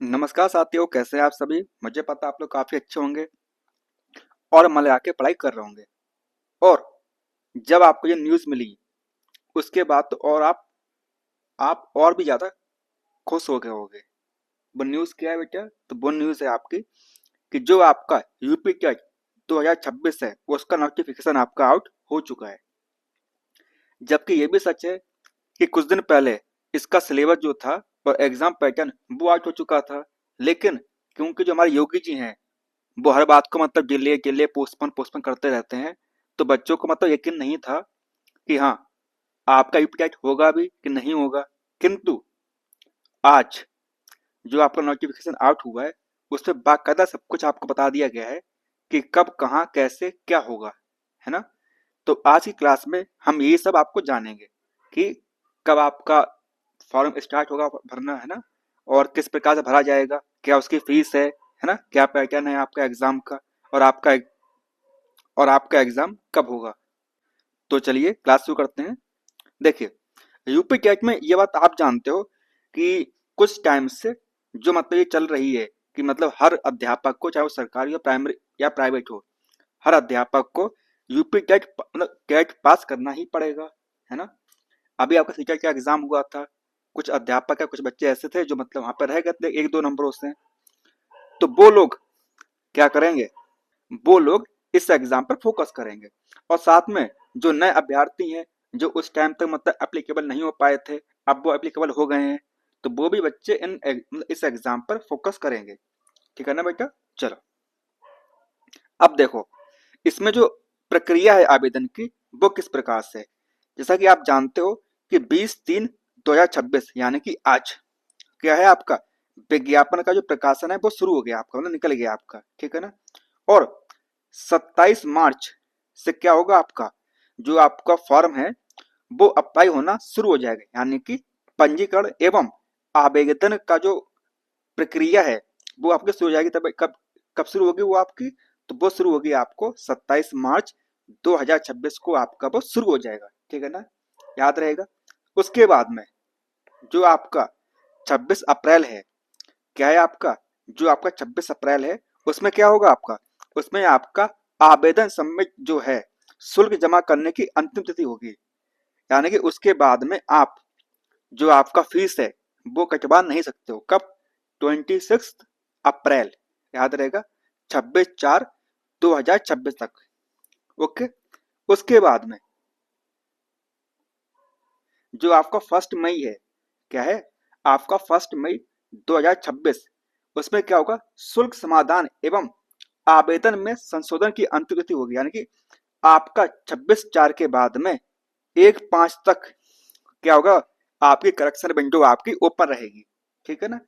नमस्कार साथियों, कैसे हैं आप सभी। मुझे पता आप लोग काफी अच्छे होंगे और मन लगा के पढ़ाई कर रहे होंगे। और जब आपको ये न्यूज़ मिली उसके बाद तो और आप और भी ज्यादा खुश हो गए होंगे। वो न्यूज़ क्या है बेटा? तो वो न्यूज़ है आपकी कि जो आपका यूपी टेट 2026 है उसका नोटिफिकेशन आपका आउट हो चुका है। जबकि ये भी सच है कि कुछ दिन पहले इसका सिलेबस जो था और एग्जाम पैटर्न वो आउट हो चुका था। लेकिन क्योंकि जो हमारे योगी जी हैं वो हर बात को मतलब डिले डिले पोस्टपोन पोस्टपोन करते रहते हैं, तो बच्चों को मतलब यकीन नहीं था कि हाँ आपका यूपीटेट होगा भी कि नहीं होगा। किंतु आज जो आपका नोटिफिकेशन आउट हुआ है उसमें बाकायदा सब कुछ आपको बता दिया गया है कि कब कहाँ कैसे क्या होगा, है ना। तो आज की क्लास में हम ये सब आपको जानेंगे कि कब आपका फॉर्म स्टार्ट होगा भरना, है ना, और किस प्रकार से भरा जाएगा, क्या उसकी फीस है ना, क्या पैटर्न है आपका एग्जाम का, और आपका एग्जाम कब होगा। तो चलिए क्लास शुरू करते हैं। देखिए, यूपी टेट में ये बात आप जानते हो कि कुछ टाइम से जो मतलब ये चल रही है कि मतलब हर अध्यापक को, चाहे वो सरकारी हो प्राइमरी या प्राइवेट हो, हर अध्यापक को यूपी टेट मतलब टेट पास करना ही पड़ेगा, है ना। अभी आपका सीटेट का एग्जाम हुआ था, कुछ अध्यापक या कुछ बच्चे ऐसे थे जो मतलब वहां पर रह गए थे एक दो नंबरों से। तो वो लोग क्या करेंगे, वो लोग इस एग्जाम पर फोकस करेंगे। और साथ में जो नए अभ्यर्थी हैं जो उस टाइम तक मतलब एप्लीकेबल नहीं हो पाए थे, अब वो एप्लीकेबल हो गए हैं, तो वो भी बच्चे इस एग्जाम पर फोकस करेंगे। ठीक है ना बेटा। चलो, अब देखो इसमें जो प्रक्रिया है आवेदन की वो किस प्रकार से है। जैसा कि आप जानते हो कि 20/3/2026 यानी कि आज क्या है आपका विज्ञापन का जो प्रकाशन है वो शुरू हो गया आपका, मतलब निकल गया आपका। ठीक है ना। और 27 मार्च से क्या होगा आपका जो आपका फॉर्म है वो अप्लाई होना शुरू हो जाएगा, यानी कि पंजीकरण एवं आवेदन का जो प्रक्रिया है वो आपकी शुरू हो जाएगी। तब कब कब शुरू होगी वो आपकी, तो वो शुरू होगी आपको 27 मार्च 2026 को आपका वो शुरू हो जाएगा। ठीक है ना, याद रहेगा। उसके बाद में जो आपका 26 अप्रैल है, क्या है आपका जो आपका 26 अप्रैल है उसमें क्या होगा आपका, उसमें आपका आवेदन सबमिट जो है शुल्क जमा करने की अंतिम तिथि होगी। यानी कि उसके बाद में आप जो आपका फीस है वो कटवा नहीं सकते हो। कब? 26 अप्रैल, याद रहेगा, 26/4/2026 तक। ओके। उसके बाद में जो आपका 1 मई है, क्या है आपका 1 मई 2026, उसमें क्या होगा शुल्क समाधान एवं आवेदन में संशोधन की अंतिम तिथि होगी। यानी कि आपका 26/4 के बाद में 1/5 तक क्या होगा, आपकी करेक्शन विंडो आपकी ओपन रहेगी। ठीक है ना।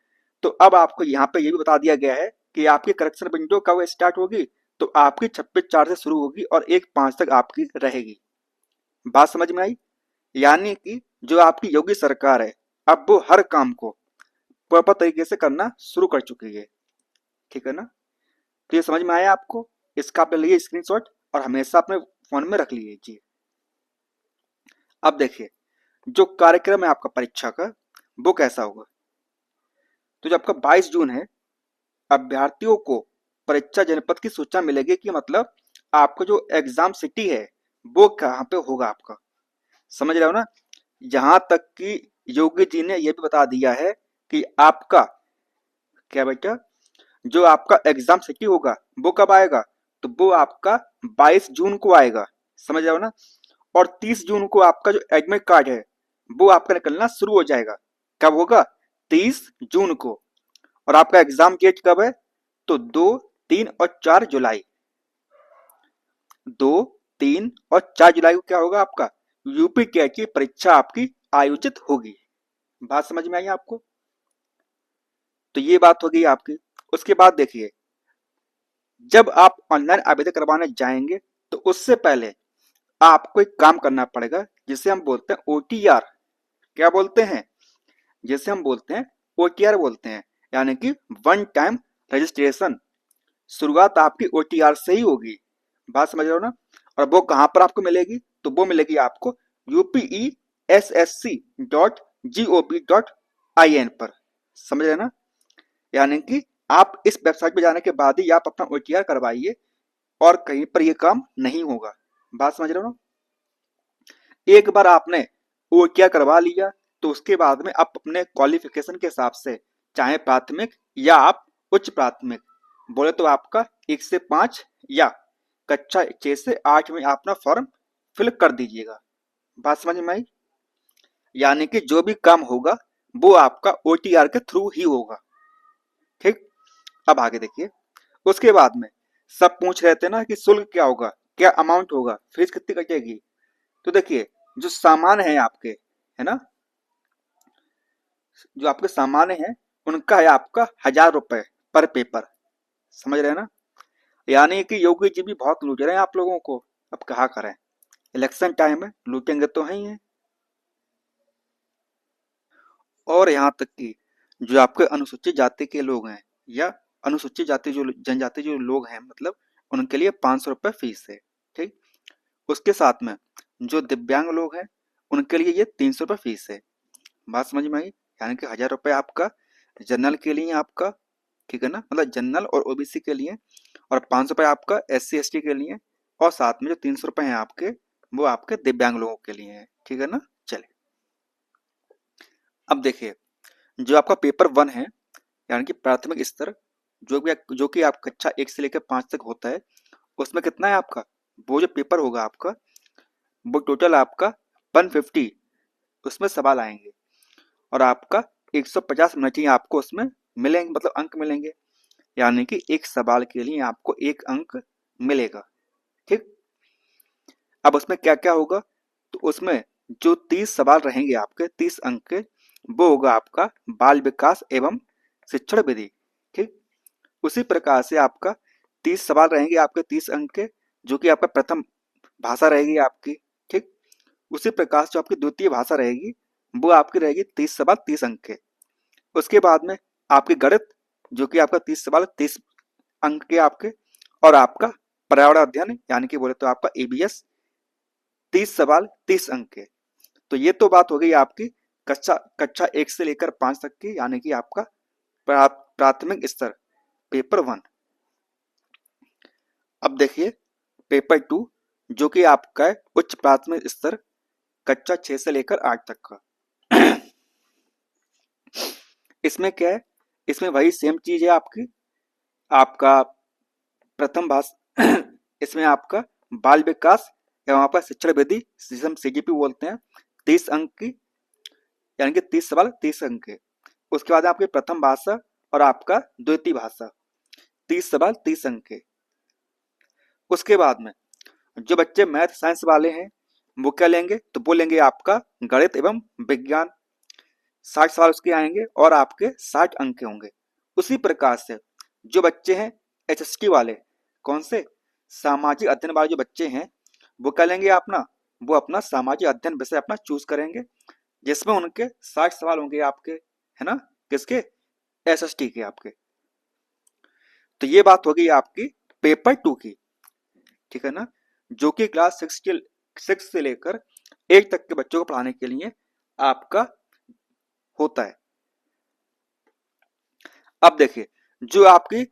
तो अब आपको यहाँ पे ये भी बता दिया गया है कि आपकी करेक्शन विंडो कब स्टार्ट होगी, तो आपकी 26/4 से शुरू होगी और 1/5 तक आपकी रहेगी। बात समझ में आई? यानी कि जो आपकी योगी सरकार है अब वो हर काम को प्रॉपर तरीके से करना शुरू कर चुकी है। ठीक है ना। तो ये समझ में आया आपको? इसका आप लिए स्क्रीनशॉट और हमेशा अपने फोन में रख लीजिए। अब देखिए जो कार्यक्रम है आपका परीक्षा का वो कैसा होगा। तो जो आपका 22 जून है, अभ्यर्थियों को परीक्षा जनपद की सूचना मिलेगी कि मतलब आपका जो एग्जाम सिटी है वो कहाँ पे होगा आपका। समझ रहे हो ना। यहाँ तक कि योगी जी ने यह भी बता दिया है कि आपका क्या बेटा जो आपका एग्जाम सिटी होगा वो कब आएगा, तो वो आपका 22 जून को आएगा। समझ रहे हो ना। और 30 जून को आपका जो एडमिट कार्ड है वो आपका निकलना शुरू हो जाएगा। कब होगा? 30 जून को। और आपका एग्जाम डेट कब है, तो 2, 3 और 4 जुलाई। 2, 3 और 4 जुलाई को क्या होगा आपका यूपी टेट की परीक्षा आपकी आयोजित होगी। बात समझ में आई आपको? तो ये बात हो गई आपकी। उसके बाद देखिए जब आप ऑनलाइन आवेदन करवाने जाएंगे तो उससे पहले आपको एक काम करना पड़ेगा जिसे हम बोलते हैं ओटीआर। क्या बोलते हैं? जिसे हम बोलते हैं ओटीआर बोलते हैं, यानी कि वन टाइम रजिस्ट्रेशन। शुरुआत आपकी ओटीआर से ही होगी। बात समझ रहे हो ना। और वो कहां पर आपको मिलेगी, तो वो मिलेगी आपको UPESSC.gov.in पर। समझ रहे ना। यानी कि आप इस वेबसाइट पे जाने के बाद ही आप अपना ओटीआर करवाइए, और कहीं पर ये काम नहीं होगा। बात समझ रहे हो ना? एक बार आपने ओटीआर करवा लिया तो उसके बाद में आप अपने क्वालिफिकेशन के हिसाब से, चाहे प्राथमिक या आप उच्च प्राथमिक, बोले तो आपका 1 से 5 या कक्षा 6 से 8 में आप अपना फॉर्म फिल कर दीजिएगा। बात समझ में आई? यानी कि जो भी काम होगा वो आपका ओटीआर के थ्रू ही होगा। ठीक, अब आगे देखिए। उसके बाद में सब पूछ रहे थे ना कि शुल्क क्या होगा, क्या अमाउंट होगा, फीस कितनी कटेगी। तो देखिए, जो सामान है आपके, है ना, जो आपके सामान है उनका है आपका 1,000 रुपए पर पेपर। समझ रहे हैं ना? यानी कि योगी जी भी बहुत लूट रहे हैं आप लोगों को। अब कहा करें, इलेक्शन टाइम है, लूटेंगे तो है ही है। और यहाँ तक कि जो आपके अनुसूचित जाति के लोग हैं, या अनुसूचित जाति जो जनजाति जो लोग हैं, मतलब उनके लिए 500 रुपये फीस है। ठीक, उसके साथ में जो दिव्यांग लोग हैं उनके लिए ये 300 रुपये फीस है। बात समझ में आई? यानी कि 1,000 रुपये आपका जनरल के लिए आपका, ठीक है ना, मतलब जनरल और ओबीसी के लिए, और 500 रुपये आपका SC ST के लिए, और साथ में जो 300 रुपये हैं आपके, वो आपके दिव्यांग लोगों के लिए है। ठीक है ना? चले, अब देखिए, जो आपका पेपर 1 है, यानी कि प्राथमिक स्तर, जो कि आप कक्षा 1 से लेकर 5 तक होता है, उसमें कितना है आपका, वो जो पेपर होगा आपका, वो टोटल आपका 150 उसमें सवाल आएंगे, और आपका 150 मिनट ही आपको उसमें मिलेंगे, मतलब अंक मिलेंगे। यानी कि एक सवाल के लिए आपको 1 अंक मिलेगा। ठीक, अब उसमें क्या क्या होगा, तो उसमें जो 30 सवाल रहेंगे आपके 30 अंक के, वो होगा आपका बाल विकास एवं शिक्षण विधि। ठीक, उसी प्रकार से आपका 30 सवाल रहेंगे आपके 30 अंक के, जो कि आपका प्रथम भाषा रहेगी आपकी। ठीक, उसी प्रकार से जो आपकी द्वितीय भाषा रहेगी, वो आपकी रहेगी 30 सवाल 30 अंक के। उसके बाद में आपकी गणित, जो कि आपका 30 सवाल 30 अंक के आपके, और आपका पर्यावरण अध्ययन, यानी कि बोले तो आपका EBS, 30 सवाल 30 अंक के। तो ये तो बात हो गई आपकी कक्षा कक्षा 1 से लेकर 5 तक की, यानी कि आपका प्राथमिक स्तर, पेपर 1। अब देखिए पेपर 2, जो कि आपका है उच्च प्राथमिक स्तर, कक्षा 6 से लेकर 8 तक का। इसमें क्या है, इसमें वही सेम चीज है आपकी, आपका प्रथम भाषा, इसमें आपका बाल विकास एवं आपका शिक्षण विधि, जिसे हम CGP बोलते हैं, 30 अंक की, यानी कि 30 सवाल 30 अंक के। उसके बाद आपकी प्रथम भाषा और आपका द्वितीय भाषा, 30 सवाल 30 अंक के। उसके बाद में जो बच्चे मैथ साइंस वाले हैं, वो क्या लेंगे, तो वो लेंगे आपका गणित एवं विज्ञान, 60 सवाल उसके आएंगे, और आपके 60 अंक के होंगे। उसी प्रकार से जो बच्चे हैं HST वाले, कौन से, सामाजिक अध्ययन वाले जो बच्चे हैं, वो क्या लेंगे अपना, वो अपना सामाजिक अध्ययन विषय अपना चूज करेंगे, जिसमें उनके 60 सवाल होंगे आपके, है ना, किसके, SST के आपके। तो ये बात होगी आपकी पेपर 2 की। ठीक है ना, जो कि क्लास 6 से लेकर 8 तक के बच्चों को पढ़ाने के लिए आपका होता है। अब देखिए, जो आपकी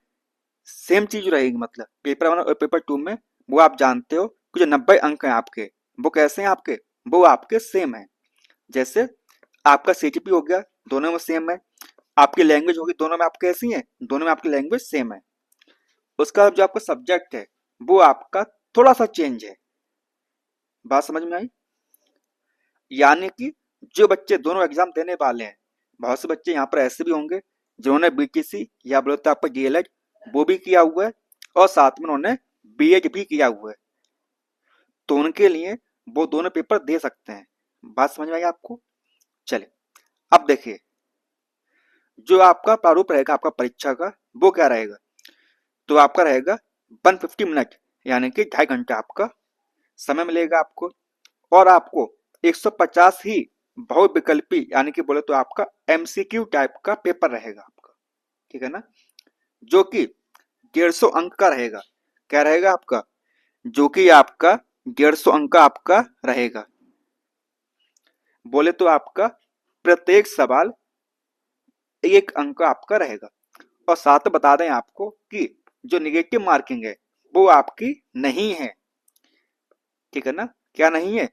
सेम चीज रहेगी, मतलब पेपर 1 और पेपर 2 में, वो आप जानते हो कि जो 90 अंक हैं आपके, वो कैसे हैं आपके, वो आपके सेम है। जैसे आपका CGP हो गया, दोनों में सेम है। आपकी लैंग्वेज होगी, दोनों में आपके ऐसी है, दोनों में आपकी लैंग्वेज सेम है। उसका जो आपका सब्जेक्ट है, वो आपका थोड़ा सा चेंज है। बात समझ में आई? यानी कि जो बच्चे दोनों एग्जाम देने वाले हैं, बहुत से बच्चे यहाँ पर ऐसे भी होंगे जिन्होंने BTC या बोले तो आपका DLED वो भी किया हुआ है, और साथ में उन्होंने BEd भी किया हुआ है, तो उनके लिए वो दोनों पेपर दे सकते हैं। बात समझ में आई आपको? चले, अब देखिए, जो आपका प्रारूप रहेगा आपका परीक्षा का, वो क्या रहेगा, तो आपका रहेगा 150 मिनट, यानी कि 2.5 घंटा आपका समय मिलेगा आपको, और आपको 150 ही बहुविकल्पी, यानी कि बोले तो आपका MCQ टाइप का पेपर रहेगा आपका। ठीक है ना, जो कि 150 अंक का रहेगा। क्या रहेगा आपका, जो कि आपका 150 अंक का आपका रहेगा। बोले तो आपका प्रत्येक सवाल 1 अंक का आपका रहेगा। और साथ बता दें आपको कि जो निगेटिव मार्किंग है वो आपकी नहीं है, ठीक है ना। क्या नहीं है?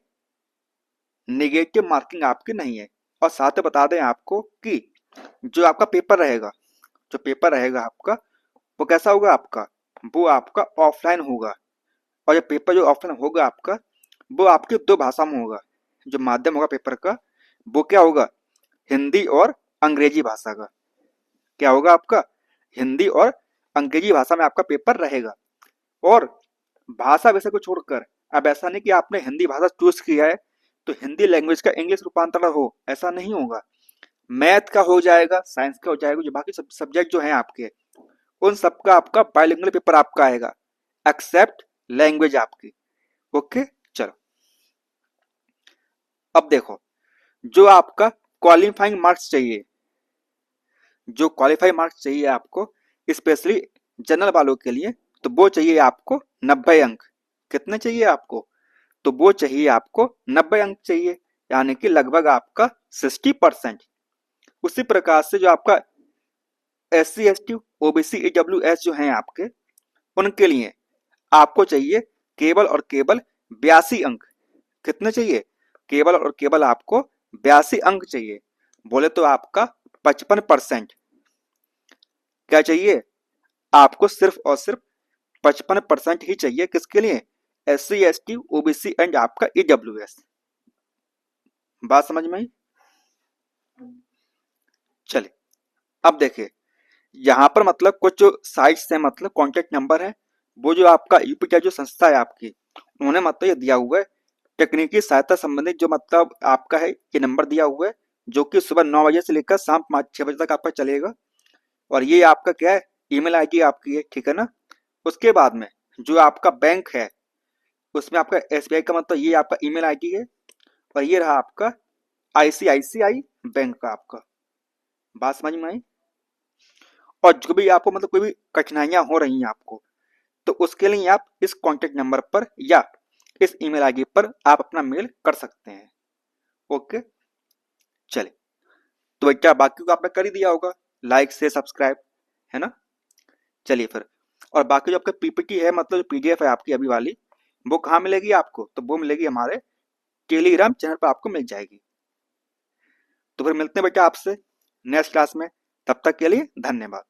निगेटिव मार्किंग आपकी नहीं है। और साथ बता दें आपको कि जो आपका पेपर रहेगा, जो पेपर रहेगा आपका, वो कैसा होगा आपका, वो आपका ऑफलाइन होगा। और ये पेपर जो ऑफलाइन होगा आपका, वो आपकी दो भाषा में होगा। जो माध्यम होगा पेपर का, वो क्या होगा, हिंदी और अंग्रेजी भाषा का। क्या होगा आपका, हिंदी और अंग्रेजी भाषा में आपका पेपर रहेगा। और भाषा विषय को छोड़कर, अब ऐसा नहीं कि आपने हिंदी भाषा चूज किया है तो हिंदी लैंग्वेज का इंग्लिश रूपांतरण हो, ऐसा नहीं होगा। मैथ का हो जाएगा, साइंस का हो जाएगा, जो बाकी सब सब्जेक्ट जो हैं आपके, उन सबका आपका बाइलिंगुअल पेपर आपका आएगा, एक्सेप्ट लैंग्वेज आपकी। ओके, चलो अब देखो, जो आपका क्वालिफाइंग मार्क्स चाहिए, जो क्वालिफाई मार्क्स चाहिए आपको स्पेशली जनरल वालों के लिए, तो वो चाहिए आपको 90 अंक। कितने चाहिए आपको, तो वो चाहिए आपको 90 अंक चाहिए, यानी कि लगभग आपका 60%। उसी प्रकार से जो आपका SC ST OBC EWS जो हैं आपके, उनके लिए आपको चाहिए केवल और केवल 82 अंक। कितने चाहिए, केवल और केवल आपको 82 अंक चाहिए। बोले तो आपका 55%। क्या चाहिए आपको, सिर्फ और सिर्फ 55% ही चाहिए। किसके लिए, SC ST OBC एंड आपका EWS। बात समझ में आई? चलिए अब देखिए, यहाँ पर मतलब कुछ जो साइट्स है, मतलब कॉन्टेक्ट नंबर है, वो जो आपका यूपी का जो संस्था है आपकी, उन्होंने मतलब ये दिया हुआ है, तकनीकी सहायता संबंधित जो मतलब आपका है, ये नंबर दिया हुआ है, जो कि सुबह 9 बजे से लेकर शाम 5-6 बजे तक आपका चलेगा। और ये आपका क्या है, ईमेल आईडी आपकी है, ठीक है ना। उसके बाद में जो आपका बैंक है, उसमें आपका SBI का मतलब ये आपका ईमेल आईडी है। और ये रहा आपका ICICI बैंक का आपका। बात समझ में आई? और जो भी आपको मतलब कोई भी कठिनाइयां हो रही हैं आपको, तो उसके लिए आप इस कॉन्टेक्ट नंबर पर या इस ईमेल आईडी पर आप अपना मेल कर सकते हैं। ओके, चलिए, तो क्या बाकी को आपने कर ही दिया होगा, लाइक से सब्सक्राइब, है ना। चलिए फिर, और बाकी जो आपका PPT है, मतलब PDF है आपकी अभी वाली, वो कहाँ मिलेगी आपको, तो वो मिलेगी हमारे टेलीग्राम चैनल पर आपको मिल जाएगी। तो फिर मिलते हैं बेटा आपसे नेक्स्ट क्लास में, तब तक के लिए धन्यवाद।